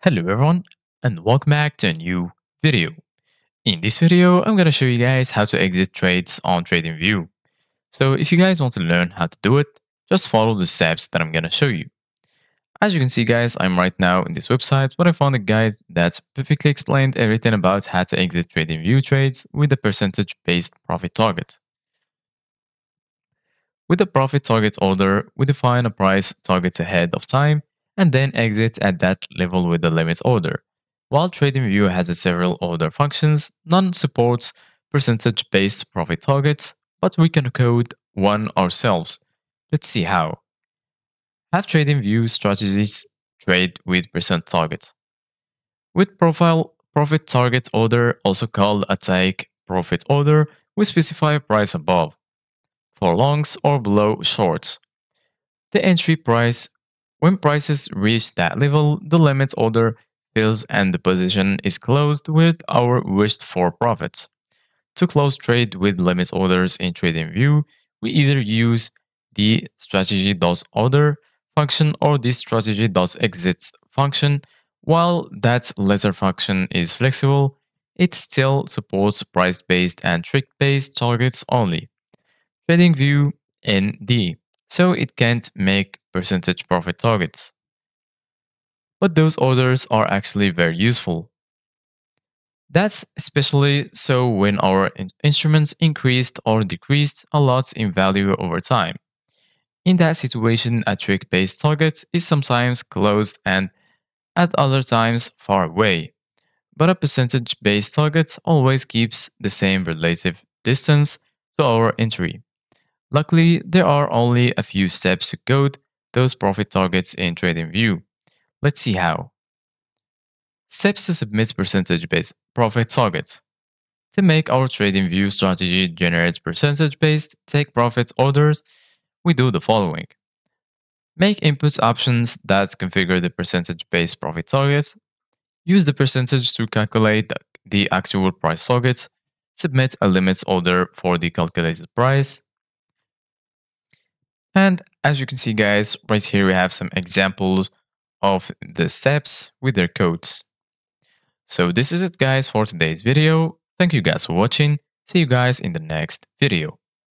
Hello everyone and welcome back to a new video. In this video, I'm going to show you guys how to exit trades on TradingView. So if you guys want to learn how to do it, just follow the steps that I'm going to show you. As you can see guys, I'm right now in this website where I found a guide that perfectly explained everything about how to exit TradingView trades with a percentage-based profit target. With the profit target order, we define a price target ahead of time and then exit at that level with the limit order. While TradingView has several order functions, none supports percentage-based profit targets, but we can code one ourselves. Let's see how. Have TradingView strategies trade with percent target. With profit target order, also called a take profit order, we specify a price above for longs or below shorts. The entry price, when prices reach that level, the limit order fills and the position is closed with our wished for profits. To close trade with limit orders in TradingView, we either use the strategy.order function or the strategy.exits function. While that latter function is flexible, it still supports price-based and trick-based targets only. TradingView ND, so it can't make percentage profit targets. But those orders are actually very useful. That's especially so when our instruments increased or decreased a lot in value over time. In that situation, a trick-based target is sometimes closed and at other times far away. But a percentage-based target always keeps the same relative distance to our entry. Luckily, there are only a few steps to code those profit targets in TradingView. Let's see how. Steps to submit percentage-based profit targets. To make our TradingView strategy generate percentage-based take profit orders, we do the following. Make input options that configure the percentage-based profit target. Use the percentage to calculate the actual price targets. Submit a limits order for the calculated price. And as you can see guys, right here we have some examples of the steps with their codes. So this is it guys for today's video. Thank you guys for watching. See you guys in the next video.